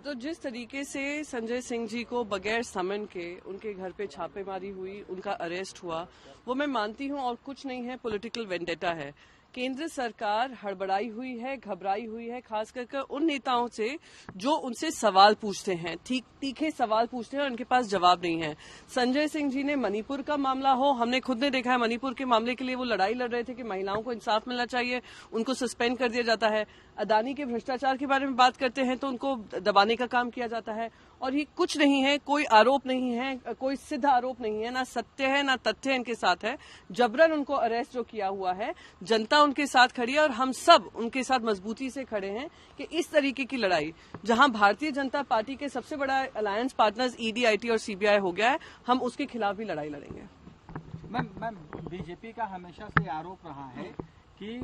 तो जिस तरीके से संजय सिंह जी को बगैर समन के उनके घर पे छापेमारी हुई, उनका अरेस्ट हुआ, वो मैं मानती हूँ और कुछ नहीं है, पॉलिटिकल वेंडेटा है। केंद्र सरकार हड़बड़ाई हुई है, घबराई हुई है, खास करके उन नेताओं से जो उनसे सवाल पूछते हैं, तीखे सवाल पूछते हैं और उनके पास जवाब नहीं है। संजय सिंह जी ने मणिपुर का मामला हो, हमने खुद ने देखा है मणिपुर के मामले के लिए वो लड़ाई लड़ रहे थे कि महिलाओं को इंसाफ मिलना चाहिए, उनको सस्पेंड कर दिया जाता है। अदानी के भ्रष्टाचार के बारे में बात करते हैं तो उनको दबाने का काम किया जाता है। और ये कुछ नहीं है, कोई आरोप नहीं है, कोई सिद्ध आरोप नहीं है, ना सत्य है ना तथ्य इनके साथ है। जबरन उनको अरेस्ट जो किया हुआ है, जनता उनके साथ खड़ी है और हम सब उनके साथ मजबूती से खड़े हैं कि इस तरीके की लड़ाई, जहां भारतीय जनता पार्टी के सबसे बड़ा अलायंस पार्टनर्स ईडी, आईटी और सीबीआई हो गया है, हम उसके खिलाफ भी लड़ाई लड़ेंगे। मैम, बीजेपी का हमेशा से आरोप रहा है कि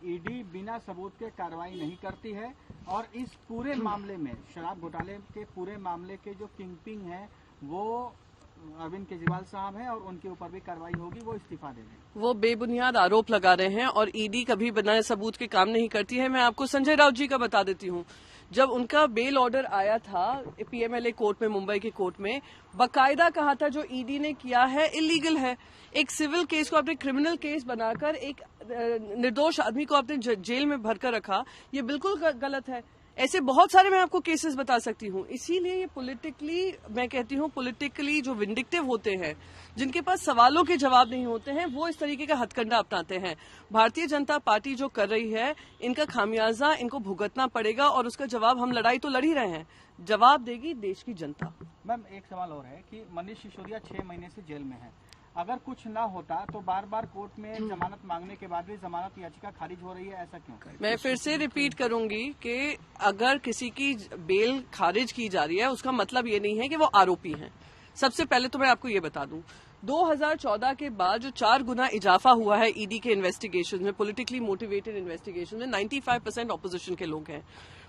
ईडी बिना सबूत के कार्रवाई नहीं करती है और इस पूरे मामले में, शराब घोटाले के पूरे मामले के जो किंगपिन है वो अरविंद केजरीवाल साहब हैं और उनके ऊपर भी कार्रवाई होगी, वो इस्तीफा दे दें। वो बेबुनियाद आरोप लगा रहे हैं और ईडी कभी बिना सबूत के काम नहीं करती है। मैं आपको संजय राउत जी का बता देती हूँ। जब उनका बेल ऑर्डर आया था पीएमएलए कोर्ट में, मुंबई के कोर्ट में, बकायदा कहा था जो ईडी ने किया है इलीगल है। एक सिविल केस को आपने क्रिमिनल केस बनाकर एक निर्दोष आदमी को आपने जेल में भरकर रखा, ये बिल्कुल गलत है। ऐसे बहुत सारे मैं आपको केसेस बता सकती हूँ। इसीलिए ये पॉलिटिकली, मैं कहती हूँ पॉलिटिकली जो विंडिक्टिव होते हैं, जिनके पास सवालों के जवाब नहीं होते हैं, वो इस तरीके का हथकंडा अपनाते हैं। भारतीय जनता पार्टी जो कर रही है, इनका खामियाजा इनको भुगतना पड़ेगा और उसका जवाब, हम लड़ाई तो लड़ ही रहे हैं, जवाब देगी देश की जनता। मैम, एक सवाल और है कि मनीष सिसोदिया 6 महीने से जेल में है। अगर कुछ ना होता तो बार बार कोर्ट में जमानत मांगने के बाद भी जमानत याचिका खारिज हो रही है, ऐसा क्यों? मैं फिर से रिपीट करूंगी कि अगर किसी की बेल खारिज की जा रही है, उसका मतलब ये नहीं है कि वो आरोपी हैं। सबसे पहले तो मैं आपको ये बता दूं, 2014 के बाद जो 4 गुना इजाफा हुआ है ईडी के इन्वेस्टिगेशन में, पॉलिटिकली मोटिवेटेड इन्वेस्टिगेशन में, 95% ऑपोजिशन के लोग हैं।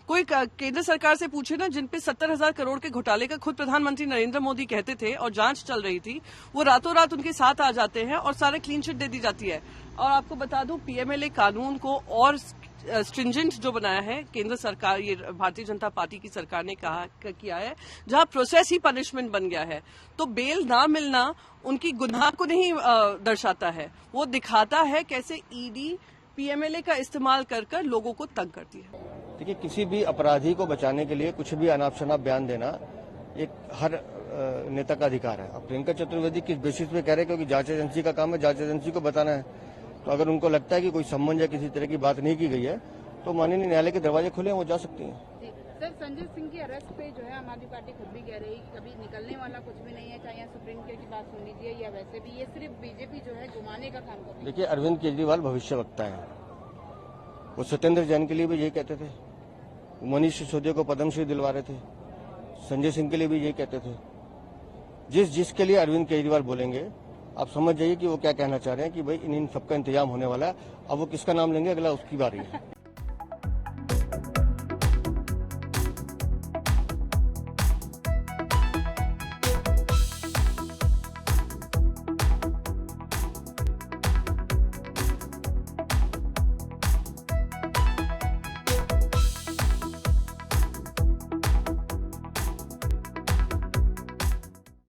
कोई केंद्र सरकार से पूछे ना, जिन पे 70,000 करोड़ के घोटाले का खुद प्रधानमंत्री नरेंद्र मोदी कहते थे और जांच चल रही थी, वो रातों रात उनके साथ आ जाते हैं और सारे क्लीन चिट दे दी जाती है। और आपको बता दूं, पीएमएलए कानून को और स्ट्रिंजेंट जो बनाया है केंद्र सरकार, ये भारतीय जनता पार्टी की सरकार ने किया है, जहां प्रोसेस ही पनिशमेंट बन गया है। तो बेल ना मिलना उनकी गुनाह को नहीं दर्शाता है, वो दिखाता है कैसे ईडी पीएमएलए का इस्तेमाल कर लोगों को तंग करती है। देखिए, किसी भी अपराधी को बचाने के लिए कुछ भी अनाप शनाप बयान देना एक हर नेता का अधिकार है। अब प्रियंका चतुर्वेदी किस बेसिस पे कह रहे हैं, क्योंकि जांच एजेंसी का काम है, जांच एजेंसी को बताना है। तो अगर उनको लगता है कि कोई संबंध या किसी तरह की बात नहीं की गई है तो माननीय न्यायालय के दरवाजे खुले हैं, वो जा सकती हैं। सर, संजय सिंह की अरेस्ट पे जो है आम आदमी पार्टी खुद भी कह रही है कभी निकलने वाला कुछ भी नहीं है, चाहे सुप्रीम कोर्ट की बात सुन लीजिए या वैसे भी, ये सिर्फ बीजेपी जो है घुमाने का काम कर रही है। देखिए, अरविंद केजरीवाल भविष्यवक्ता है, वो सत्येंद्र जैन के लिए भी यही कहते थे, मनीष सिसोदिया को पद्मश्री दिलवा रहे थे, संजय सिंह के लिए भी यही कहते थे। जिसके लिए अरविंद केजरीवाल बोलेंगे, आप समझ जाइए कि वो क्या कहना चाह रहे हैं कि भाई इन सबका इंतजाम होने वाला है। अब वो किसका नाम लेंगे, अगला उसकी बारी है।